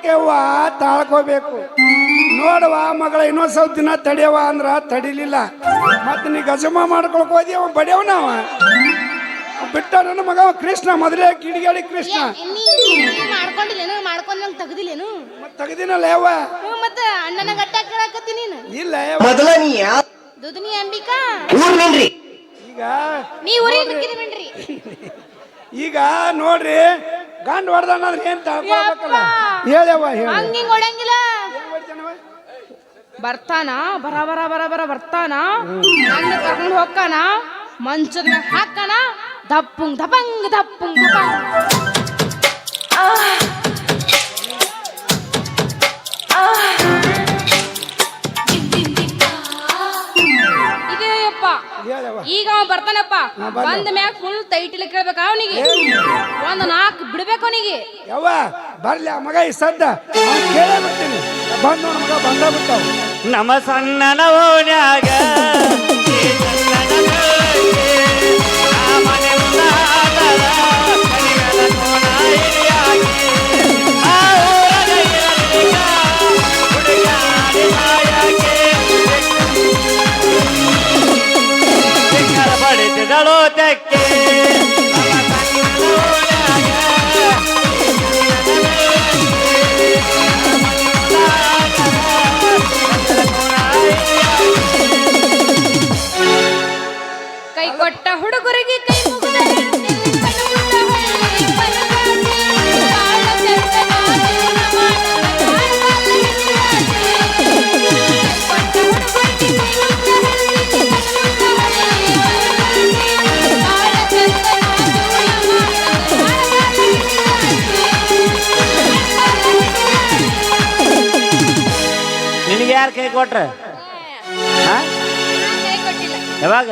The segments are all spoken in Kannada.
ತಾಳ್ಬೇಕವ್ವ ತಾಳ್ಕೋಬೇಕು. ನೋಡುವ ಮಗಳ ಇನ್ನೊಂದ್ ಸ್ವಲ್ಪ ದಿನ ತಡಿಯವ ಅಂದ್ರ ತಡಿಲಿಲ್ಲ. ಮತ್ತೆ ನೀ ಗಜಮ ಮಾಡ್ಕೊಳಕ್ ಹೋದಿ ಅವ ಬಡಿಯವ ನಾವ ಬಿಟ್ಟ ನನ್ನ ಮಗ ಕೃಷ್ಣ ಮೊದಲೇ ಕಿಡಿಗಾಡಿ ಕೃಷ್ಣ ಮಾಡ್ಕೊಂಡ್ ತೆಗ್ದಿಲ್ಲೇನು ತೆಗ್ದಿನಲ್ಲ ಯವ್ವ. ಮತ್ತ ಅಣ್ಣನ ಗಟ್ಟ ಕೇಳಕತ್ತಿ ನೀನು ಇಲ್ಲ ದುದ್ನಿ ಅಂಬಿಕಾ ಈಗ ನೀ ಊರಿ ಬಿಡ್ರಿ. ಈಗ ನೋಡ್ರಿ ಗಂಡ್ ಹೊಡೆದ್ರೆ ಏನ್ ತಾಳ್ಕೊಳ್ಬೇಕಲ್ಲ ಹೇಳವ್ವ ಹೇಳ. ಹಂಗಿಂಗ್ ಹೊಡಂಗಿಲ್ಲ. ಬರ್ತಾನ ಬರ ಬರ ಬರ ಬರ ಬರ್ತಾನ ನನ್ನ ಕರ್ಕೊಂಡು ಹೋಗ್ತಾನ ಮಂಚದ ಮ್ಯಾಗ ಹಾಕಾನ ದಪ್ಪುಂಗ್ ದಪಂಗ್ ದಪ್ಪುಂಗ್ ದಪಂಗ್. ಇದೇಯಪ್ಪ ಈಗ ಅವ ಬರ್ತಾನಪ್ಪ. ಬಂದ ಮ್ಯಾಗ ಫುಲ್ ಟೈಟಿಲ್ ಕೇಳ್ಬೇಕ ಅವನಿಗೆ. ಒಂದ್ 4 ಬಿಡ್ಬೇಕು ಅವನಿಗೆ. ಯವ್ವ ಬರ್ಲಿ ಆ ಮಗ ಈ ಸದ್ದ ಕೇಳೇ ಬಿಡ್ತೀನಿ. ಬಂದ್ ನೋಡ ಮಗ ಬಂದ ಬಿಡ್ತಾವ. ನಮ್ಮ ಸಣ್ಣನ ಓಣ್ಯಾಗ ಬಡಿತಿದಳು ತೆಕ್ಕೆ ಕೈ ಕೊಟ್ಟ ಹುಡುಗರಿಗೆ ಕೈ ಮುಗಿದ ನಿನಗೆ ಯಾರು ಕೈ ಕೊಟ್ರ? ಕೈ ಕೊಟ್ಟಿಲ್ಲ. ಯಾವಾಗ?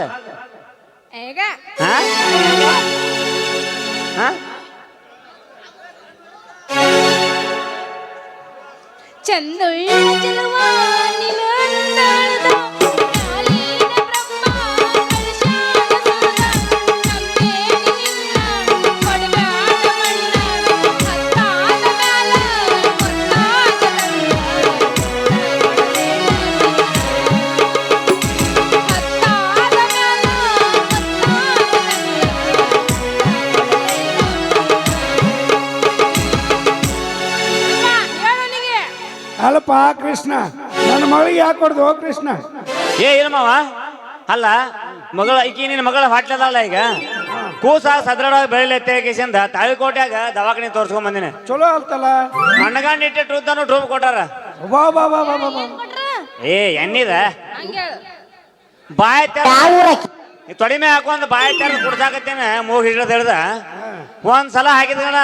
ಈಗ ಚಂದುಳ್ಳ ಚೆಲುವ ನೀನು ಅಂದಾಳದ ಕಾಲಿನ ಬ್ರಹ್ಮ ಕಲಶಾನ ಸೂರ ನಂಬೇನಿ ನಿನ್ನ ಕೊಡಬ್ಯಾಡ ಮಣ್ಣ ಹತ್ತಾದ ಮ್ಯಾಲ ಮುತ್ತಾದ ಅಲ್ಲಪ್ಪ ಕೃಷ್ಣ ನನ್ನ ಮಗಳಿಗೆ ಯಾಕೆ ಕೊಡ್ದು ಹೋ ಕೃಷ್ಣ? ಇಲ್ಲಮ್ಮವ ಅಲ್ಲ ಮಗಳ ಈಕಿ ನಿನ್ನ ಮಗಳ ಹೊಟ್ಲದಲ್ಲ ಈಗ ಕೂಸ ಸದೃಢವಾಗಿ ಬೆಳಿಲತ್ತೆ ಕಿಸಿಂದ ತಾಳಿಕೋಟ್ಯಾಗ ದವಾಖಾನೆ ತೋರ್ಸ್ಕೊಂಡ್ ಬಂದಿನಿ. ಚಲೋ ಅಲ್ತಲ್ಲ ಮಣ್ಣಗಾಂಡ್ ಇಟ್ಟೆ ಟ್ರೂತಾನು ಟ್ರೂಪ್ ಕೊಟ್ಟಾರ. ಬಾ ಬಾ ಬಾ ಬಾ ಬಾ ಬಾ. ಎಣ್ಣಿದ ಹಂಗೆ ಬಾಯ್ ತೊಡಿಮೆ ಹಾಕೊಂಡ್ ಬಾಯ್ ತೆರ ಕುಡ್ಸಾಕತ್ತೇನೆ ಮೂಗ್ ಹಿಡ್ದ ಹಿಡ್ದ ಒಂದ್ಸಲ ಹಾಕಿದ್ಗಣ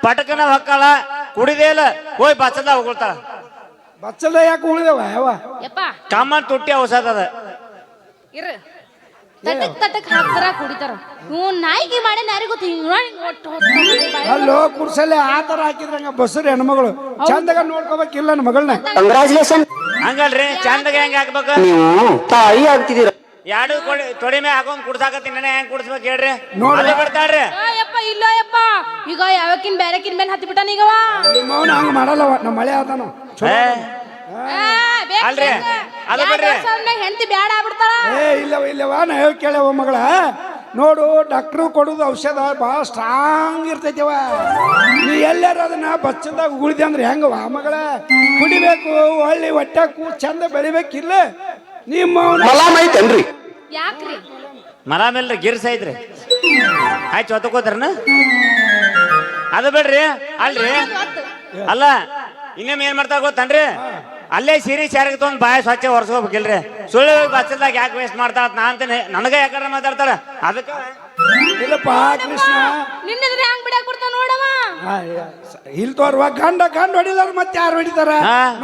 ಪಟಕನ ಹೊಕ್ಕಳ ಕುಡಿದೇ ಇಲ್ಲ ಹೋಯ್ ಬಚ್ಚದ ಹೋಗ್ಕೊಳ್ತಾಳ. ಬಚ್ಚಲ ಯಾಕೆ ಉಳಿದವ ಯಾವ ಯಪ್ಪ ಕಮ್ಮನ್ ತುಟ್ಟಿ ಔಷಧ ಅದ. ಇರು ತಟಕ್ ತಟಕ್ ಹಾಕ್ತಾರ ಕುಡಿತಾರ. ಇವ್ ನಾಯಿಗೆ ಮಾಡಿ ಯಾರಿಗೂ ಒಟ್ಟು ಅಲ್ಲೋ ಕುರ್ಸಲ್ಲಿ ಆ ತರ ಹಾಕಿದ್ರಂಗ ಬಸ್ರಿ ಹೆಣ್ಮಗಳು ಚಂದಾಗ ನೋಡ್ಕೋಬೇಕಿಲ್ಲ ನನ್ನ ಮಗಳನ್ನ. ಕಂಗ್ರಾಚುಲೇಷನ್. ಹಂಗಲ್ರಿ ಚಂದಾಗ ಹೆಂಗ್ ಹಾಕ್ಬೇಕ? ನೀವು ತಾಯಿ ಆಗ್ತಿದ್ದೀರ. ಎರಡು ತೊಡಿಮೆ ಹಾಕೊಂಡ್ ಕುಡ್ಸಾಕತ್ತೀನಿ ಹೆಂಗ್ ಕುಡ್ಸ್ಬೇಕು ಹೇಳ್ರಿ? ನೋಡಿ ಬಿಡ್ತಾಳ್ರಿ. ಯಪ್ಪ ಇಲ್ಲ ಯಪ್ಪ ಈಗ ಯಾವಕಿನ್ ಬೇರೆಕಿನ್ ಮೇಲೆ ಹತ್ತಿ ಬಿಟ್ಟಾನ ಈಗವ. ನಿಮ್ಮವನ ಹಂಗ ಮಾಡಲ್ಲವ ನಮ್ಮ ಮಳೆ ಆತಾನ. ಅಲ್ರಿ ಅದು ಬಿಡ್ರಿ ಹೆಂಡತಿ ಬ್ಯಾಡ ಆಗ್ಬಿಡ್ತಾಳ. ಇಲ್ಲವ ಇಲ್ಲವ ನಾ ಹೇಳಿ ಕೇಳವ ಮಗಳ ನೋಡು ಡಾಕ್ಟ್ರು ಕೊಡುದು ಔಷಧ ಭಾಳ ಸ್ಟ್ರಾಂಗ್ ಇರ್ತೈತಿವ. ನೀ ಎಲ್ಲಾರ ಅದನ್ನ ಬಚ್ಚದಾಗ ಉಳಿದೆ ಅಂದ್ರೆ ಹೆಂಗವ ಮಗಳ ಕುಡಿಬೇಕು ಒಳ್ಳೆ ಹೊಟ್ಟೆ ಚಂದ ಬೆಳಿಬೇಕಿಲ್ಲ. ಐತೇನ್ರಿ? ಯಾಕ್ರಿ ಮರ ಮೇಲ್ರಿ ಗಿರ್ಸ್ ಐತ್ರಿ ಆಯ್ತು ಹೊತ್ತಕೋತಾರನ ಅದು ಬಿಡ್ರಿ. ಅಲ್ರಿ ಅಲ್ಲ ಇನ್ನೊಮ್ಮೆ ಏನ್ ಮಾಡ್ತಾರ ಗೊತ್ತನ್ರಿ? ಅಲ್ಲೇ ಸೀರೆ ಶಾರಿಗೆ ತೊಗೊಂಡ್ ಬಾಯ ಸ್ವಚ್ಛ ಒರೆಸ್ಕೋಬೇಕಿಲ್ರಿ. ಸುಳ್ಳು ಬಚ್ಚದಾಗ ಯಾಕೆ ವೇಸ್ಟ್ ಮಾಡ್ತಾ ನಾ ಅಂತೇನೆ ನನಗ ಯಾಕಂದ್ರೆ ಮಾತಾಡ್ತಾರ ಅದಕ್ಕೆ. ಇಲ್ಲಪ್ಪ ಕೃಷ್ಣ ನಿನ್ನೆದ್ರೆ ಹಂಗ್ ಬಿಡಾಕ್ ಬಿಡ್ತಾವ ನೋಡವ. ಇಲ್ಲಿ ತೋರ್ವ ಗಂಡ ಹೊಡಿದಾರ ಮತ್ತೆ ಯಾರು ಹೊಡಿತಾರ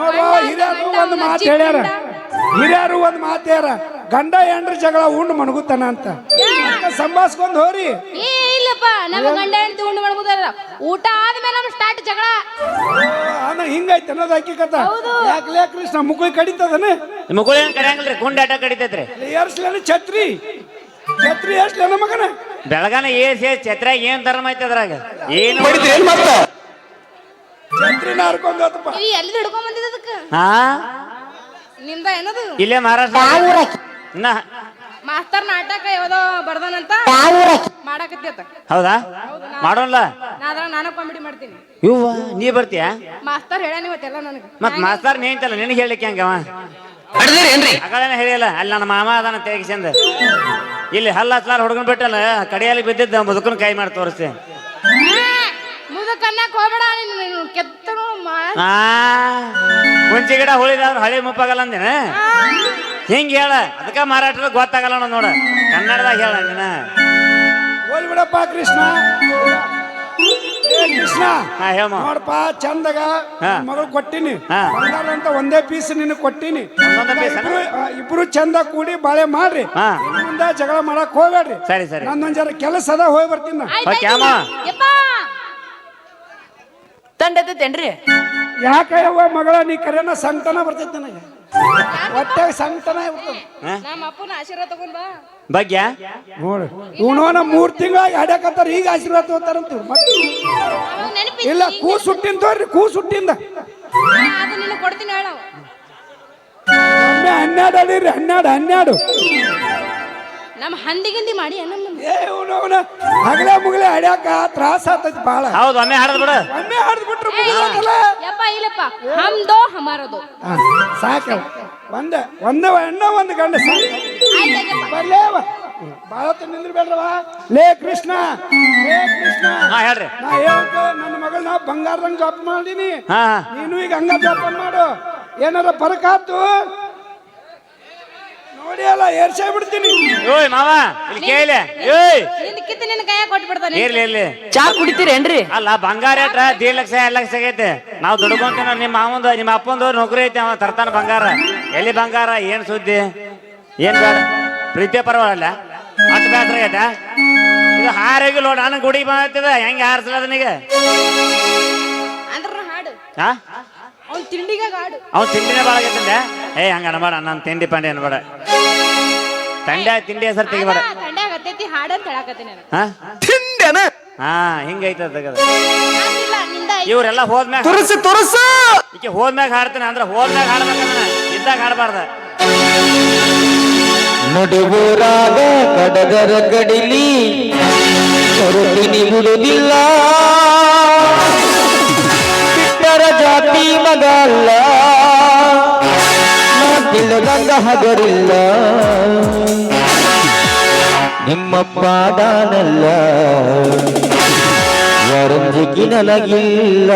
ನೋಡುವ. ಹಿರಿಯರು ಒಂದು ಮಾತು ಹೇಳ್ಯಾರ, ಹಿರಿಯರು ಒಂದು ಮಾತು ಹೇಳ್ಯಾರ, ಗಂಡ ಹೆಂಡ್ರ ಜಗಳ ಉಂಡು ಮಣಗುತ್ತಾನ ಅಂತ. ಸಂಭಾಸ್ಕೊಂಡ್ ಹೋರಿ. ಇಲ್ಲಪ್ಪ ನಮ್ಮ ಗಂಡ ಹೆಂಡತಿ ಉಂಡು ಮಾಡ್ಬೋದಾರ. ಊಟ ಆದ್ಮೇಲೆ ನಮ್ ಸ್ಟಾರ್ಟ್ ಜಗಳ. ಅಂದ್ರೆ ಹಿಂಗೈತೆ ಅನ್ನೋದು ಹಾಕಿಕತ್ತ. ಯಾಕಲೇ ಕೃಷ್ಣ ಮುಗುಳಿ ಕಡಿತದನ? ಮುಗುಳಿ ಏನ್ ಕಡಿಯಂಗಿಲ್ರಿ, ಕುಂಡಾಟ ಕಡಿತೈತ್ರಿ. ಏರ್ಸ್ಲೇನ ಛತ್ರಿ ಛತ್ರಿ ಏರ್ಸ್ಲೇನ ಮಗನ ಬೆಳಗಾನ ಏರ್ಸಿ ಛತ್ರ್ಯಾಗ ಏನ್ ಧರ್ಮ ಐತೆ ಅದ್ರಾಗ ಏನು ಛತ್ರಿ ಮಂತ್ರಿನ ಹರ್ಕೊಂಡ್ ಹೋತಪ್ಪ. ಇವ್ ಎಲ್ಲಿ ಹಿಡ್ಕೊಂಡ್ ಬಂದಿದ್ದ ಅದಕ್ಕ ಹಾ ನಿಂದ ಏನದು ಇಲ್ಲೇ ಮಹಾರಾಷ್ಟ್ರ ನಾ ಮಾಸ್ತರ್ ನಾಟಕ ಯಾವ್ದೋ ಬರ್ದಾನಂತ ಮಾಡಾಕತ್ತಿ ಹೌದಾ ಮಾಡೋಣ ನಾನು ಕಾಮಿಡಿ ಮಾಡ್ತೀನಿ. ಇವ್ವ ನೀ ಬರ್ತೀಯ ಮಾಸ್ತರ್ ಹೇಳಾನ ಇವತ್ತೆಲ್ಲ ನನಗೆ. ಮತ್ ಮಾಸ್ತರ್ ನೀ ಅಂತಲ್ಲ ನಿನಗೆ ಹೇಳಲಿಕ್ಕೆ ಹಂಗವ ಅಗಳೇನ ಹೇಳಿಲ್ಲ ಅಲ್ಲಿ ನನ್ನ ಮಾಮ ಅದಾನ ತೆಗಿಸಿಂದ ಇಲ್ಲಿ ಹಲ್ಲ ಹತ್ಲಾರ ಹುಡುಗನ್ ಬಿಟ್ಟಲ್ಲ ಕಡಿಯಲ್ಲಿ ಬಿದ್ದಿದ್ದ ಮುದುಕನ್ ಕೈ ಮಾಡಿ ತೋರಿಸ್ತೆ. ಮುದಕನ್ನಕ್ ಹೋಗ್ಬೇಡ ಕೆತ್ತನು ಮುಂಚೆ ಗಿಡ ಉಳಿದಾದ್ರು ಹಳಿ ಮುಪ್ಪಾಗಲ್ಲ ಅಂದೇನ ಹಿಂಗ ಹೇಳ ಅದಕ್ಕ ಮಾರಾಟದ ಗೊತ್ತಾಗಲ್ಲ ನೋಡ ಕನ್ನಡದಾಗ ಹೇಳ ನೀನ ಹೋಲ್ ಬಿಡಪ್ಪ ಕೃಷ್ಣ. ಏ ಕೃಷ್ಣ ಹಾ ಹೇಮ ನೋಡಪ್ಪ ಚಂದಾಗ ಹಾ. ಮಗಳು ಕೊಟ್ಟಿನಿ ಹಾ. ಬಂಗಾರ ಅಂತ ಒಂದೇ ಪೀಸ್ ನಿನಗೆ ಕೊಟ್ಟಿನಿ. ಒಂದೊಂದೇ piece ಅನ್ನ? ಇಬ್ರು ಚಂದ ಕೂಡಿ ಬಾಳೆ ಮಾಡ್ರಿ. ಹಾ. ಇನ್ನು ಮುಂದೆ ಜಗಳ ಮಾಡಕ್ ಹೋಗ್ಬೇಡ್ರಿ. ಸರಿ ಸರಿ ನಂದೊಂದ್ ಜರ ಕೆಲಸ ಅದ ಹೋಗಿ ಬರ್ತೀನಿ ನಾ. ಓಕೆ ಅಮ್ಮ ತಂಡೇನ್ರಿ ಯಾಕೆ ಯವ್ವ ಮಗಳ ನೀ ಕರೆನ ಸಂಕಟನ ಬರ್ತೈತಿ ನನಗೆ ಹೊಟ್ಟೆಗೆ ಸಂಕಟನ ಬರ್ತದೆ. ನಮ್ಮ ಅಪ್ಪನ ಆಶೀರ್ವಾದ ತಗೊಂಡ್ ಬಾ. ಭಾಗ್ಯ ನೋಡಿ ಇವನೋನ 3 ತಿಂಗಳಾಗಿ ಹಾಡ್ಯಾಕತ್ತಾರ ಈಗ ಆಶೀರ್ವಾದ ತಗೋತಾರಂತ ಅವಾಗ ನೆನಪಿ ಇಲ್ಲ ಕೂಸು ಹುಟ್ಟಿಂದ ತೋರ್ರಿ ಕೂಸು ಹುಟ್ಟಿಂದ ಅದು ನಿನಗೆ ಕೊಡ್ತೀನಿ ಹೇಳ. 12 ಅಡಿರಿ 12 ನಮ್ಮ ಹಂದಿಗಿಂದಿ ಮಾಡಿ ಏ ಇವನವನ ಹಗಲೆ ಮುಗಲೆ ಹಡ್ಯಾಕ ತ್ರಾಸ ಆಗ್ತೈತಿ ಬಾಳ. ಹೌದು ಒಮ್ಮೆ ಹಾಡದ್ ಬಿಡು ಒಮ್ಮೆ ಹಾಡ್ದು ಬಿಟ್ರು ಮುಗಿದೋತಲ್ಲ. ಯಪ್ಪ ಇಲ್ಲಪ್ಪ ಹಮ್ದೋ ಹಮಾರದು ಸಾಕಲ್ಲ ಒಂದೇ ಒಂದು ಗಂಡ ಸಾಕು ಬರ್ಲೇವ ಬಾಳ ನಿಂದ್ರಬೇಡ್ರವ. ಲೇ ಕೃಷ್ಣ ಹಾ ಹೇಳ್ರಿ ನಾ ಹೇಳ್ತ ನನ್ನ ಮಗಳನ್ನ ಬಂಗಾರದಂಗ ಜೋಪ್ ಮಾಡೀನಿ. ಹಾ ನೀನು ಈಗ ಹಂಗ ಜೋಪಾನ ಮಾಡು. ಏನಾರ ಪರಕಾತು ನೋಡಿ ಅಲ್ಲ ಏರ್ಸೇ ಬಿಡ್ತೀನಿ. ಓಯ್ ಮಾವ ಇಲ್ಲಿ ಕೇಳಿ ಏಯ್ ನಿನ್ನ ಕಿತ್ತು ನಿನ್ನ ಕೈಯಾಗ ಕೊಟ್ಟು ಬಿಡ್ತಾನೆ. ಇರ್ಲಿ ಇರ್ಲಿ ಚಾ ಕುಡಿತೀರೇನ್ರಿ? ಅಲ್ಲ ಬಂಗಾರ ರೇಟ್ 1.5 ಲಕ್ಷ 2 ಲಕ್ಷ ಆಗೈತೆ. ನಾವು ದುಡ್ಕೊಂತ ನಿಮ್ಮ ಮಾವಂದು ನಿಮ್ಮ ಅಪ್ಪಂದು ನೌಕರಿ ಐತೆ ಅವ ತರ್ತಾನ ಬಂಗಾರ. ಎಲ್ಲಿ ಬಂಗಾರ ಏನ್ ಸುದ್ದಿ ಏನ್ ಬೇಡ ಪ್ರೀತಿಯ ಪರವಾಗಿಲ್ಲ ಅಷ್ಟು ಬೇಸರ ಆಗೈತೆ. ಇದು ಹಾರಾಗಿ ನೋಡ ನಾನು ಗುಡಿ ಬಂದ ಹೆಂಗೆ ಹಾರಿಸಲ್ಲ ನನಗೆ ಅಂದ್ರ ಹಾಡು ಹಾ ಅವ್ನ ತಿಂಡಿಗಾಗ ಹಾಡು. ಅವ್ನು ತಿಂಡಿನೇ ಭಾಳ ಆಗೈತಂದೆ. ಏ ಹಂಗ ಅನ್ಬೇಡ ನನ್ನ ತಿಂಡಿ ಪಂಡಿ ಅನ್ಬೇಡ ತಿಂಡಿ ಹೆಸರು ತೆಗಿಬೇಡ. ತಂಡ್ಯಾಗ ಹತ್ತೈತಿ ಹಾಡು ಅಂತ ಹೇಳಕತ್ತೀನಿ ನಾನು. ಹಾ ತಿಂಡೆನ ಹಾ ಹಿಂಗೈತದ ಹಂಗಿಲ್ಲ, ನಿಂದ ಐತಿ. ಇವ್ರೆಲ್ಲ ಹೋದ್ಮ್ಯಾಗ ತುರಸು ಈಕೆ ಹೋದ್ಮ್ಯಾಗ ಹಾಡ್ತೀನಿ ಅಂದ್ರೆ ಹೋದ್ಮ್ಯಾಗ ಹಾಡ್ಬೇಕಂದ್ರ ಇದ್ದಾಗ ಹಾಡಬಾರ್ದ. ನಡುವೂರಾಗ ಕಡಗರ ಕಡಿಲಿ ಕೊರತಿನಿ ಬಿಡುದಿಲ್ಲ ಬಿಟ್ಟರ ಜಾತಿ ಮಗ ಅಲ್ಲ ತಿಳಗಂಗ ಹಗರಿಲ್ಲ ನಿಮ್ಮ ಪಾದಾನಲ್ಲ ಯಾರಂಜಿಗೆ ನನಗಿಲ್ಲ.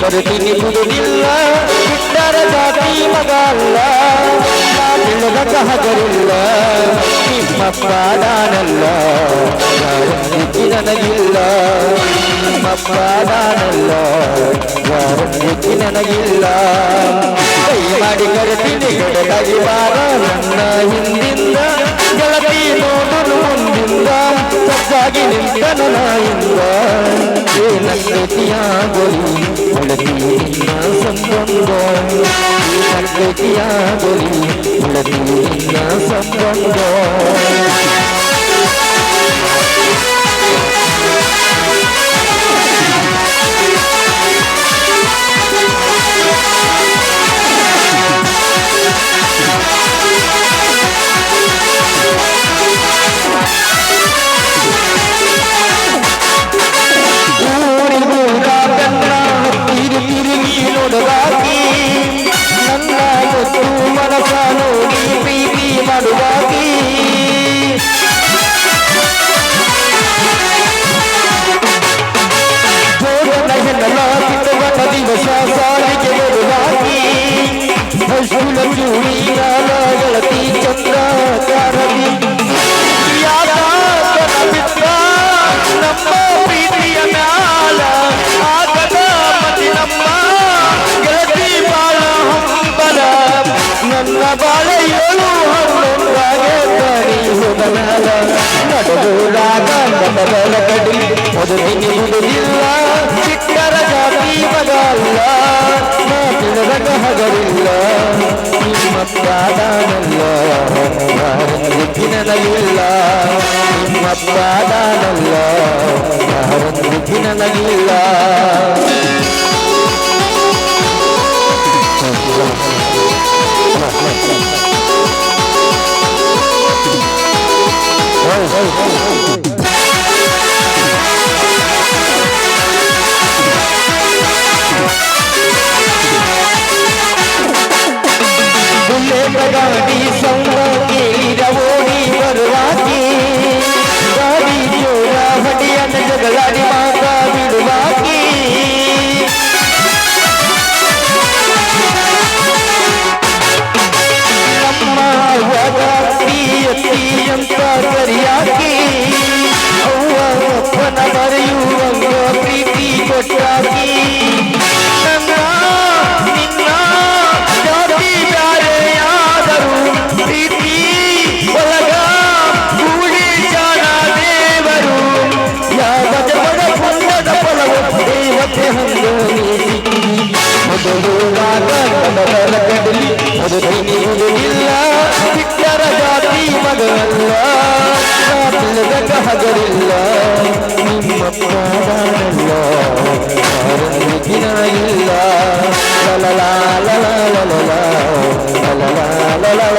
ಕೊರತಿನಿ ಬಿಡುದಿಲ್ಲ ಬಿಟ್ಟರ ಜಾತಿ ಮಗ ಅಲ್ಲ ತಿಳುಗಂಗ ಹಗರಿಲ್ಲ ನಿಮ್ಮ ಪಾದಾನಲ್ಲ ಯಾರಂಜಿಗೆ ನನಗಿಲ್ಲ ನಿಮ್ಮ ಪಾದಾನಲ್ಲ ಯಾರಂಜಿಗೆ ನನಗಿಲ್ಲ. ಕೈ ಮಾಡಿ ಕರೆತೀನಿ ಗಡಗಾಗಿ ಬಾರ ನನ್ನ ಹಿಂದಿಂದ ಗೆಳತಿ ನೋಡಲು ಮುಂದಿಂದ ಸಜ್ಜಾಗಿ ನಿಂತನ ನಾಯಿಂದ ನಕ್ಕತಿಯಾಗಲಿ ಉಳತಿ ನಿನ್ನ ಸಂಬಂಧ ನಕ್ಕತಿಯಾಗಲಿ ಉಳತಿ ನಿನ್ನ ಸಂಬಂಧ. ನೋಡದಾಗಿ ನನ್ನ ಗೊತ್ತು ಮನಸ ನೋಡಿ ಪ್ರೀತಿ ಮಾಡುವಾಗಿ ಜೋಡನ ಹೆಣ್ಣಲ ಬಿಟ್ಟವನ ದಿವಸ ಸಾಲಿಗೆ ಬರುವಾಗಿ ಹಸುಲ ಚೂಡಿ ನಾಲಗಳ ಗೆಳತಿ ಚಂದ್ರ ಕಾರದಿ ಯಾಕ ಬಿಟ್ಟ ನಮ್ಮ ಪ್ರೀತಿಯ ಮ್ಯಾಲ ಆಗದ ಮತಿ ನಮ್ಮ ಗೆಳತಿ ಬಾಳ ಹಂಬಲ ನನ್ನ ಬಾಳ ಏಳು ಹಣ್ಣಾಗೆ ತಡಿ ಹೋದನಲ ನಡುಗೂಡಾಗ ನಟಗಳ ಕಡಿ ಮೊದಲಿಗೆ ಮುದುರಿಲ್ಲ ಚಿಕ್ಕರ ಜಾತಿ ಮಗ ಅಲ್ಲ ಮಾತಿನ ಹಗರಿಲ್ಲ ನಿಮ್ಮಪ್ಪಾದಾನಲ್ಲ ಯಾರೊಂದಿಗೆ ನನಗಿಲ್ಲ ನಿಮ್ಮಪ್ಪಾದಾನಲ್ಲ ಯಾರೊಂದಿಗೆ ನನಗಿಲ್ಲ ಗಾಡಿ ಸಂಗ ಕೇಳಿದ ಓಡಿ ಬರುವಾಕಿ ಗಾಡಿ ಜೋರ ಹಡಿಯನ ಜಗಳಾಡಿ ಮಾತ ಬಿಡುವಾಕಿ ನಮ್ಮ ಅತ್ತಿ ಅಂತ ಕರಿಯಾಕಿ ಅವ್ವ ಅಪ್ಪನ ಮರೆಯುವಂಗ ಪ್ರೀತಿ ಕೊಟ್ಟಾಕಿ ನನ್ನ ನಿನ್ನ ಜಾತಿ ಬ್ಯಾರೆಯಾದರು ಪ್ರೀತಿ ಒಳಗ ಕೂಡಿ ಜಾಣ ದೇವರು ಯಾವ ಜಗದ ಪುಣ್ಯದ ಫಲವು ದೇವತೆ ಹಂದು ಮೊದಲುವಾಗ ಕಡಲ ಕಡಲಿ ಮೊದಲಿಲ್ಲ ಚಿಕ್ಕರ ಜಾತಿ ಮಗಲ್ಲ ತಿಳಿದ ಹಗರಿಲ್ಲ ನಿಮ್ಮಪ್ಪಾದಾನಲ್ಲ ಯಾರೊಂದಿಗೆ ನನಗಿಲ್ಲ ಲಲಲಾ ಲಲಲಾ ಲಲಲಾ ಲಲಲಾ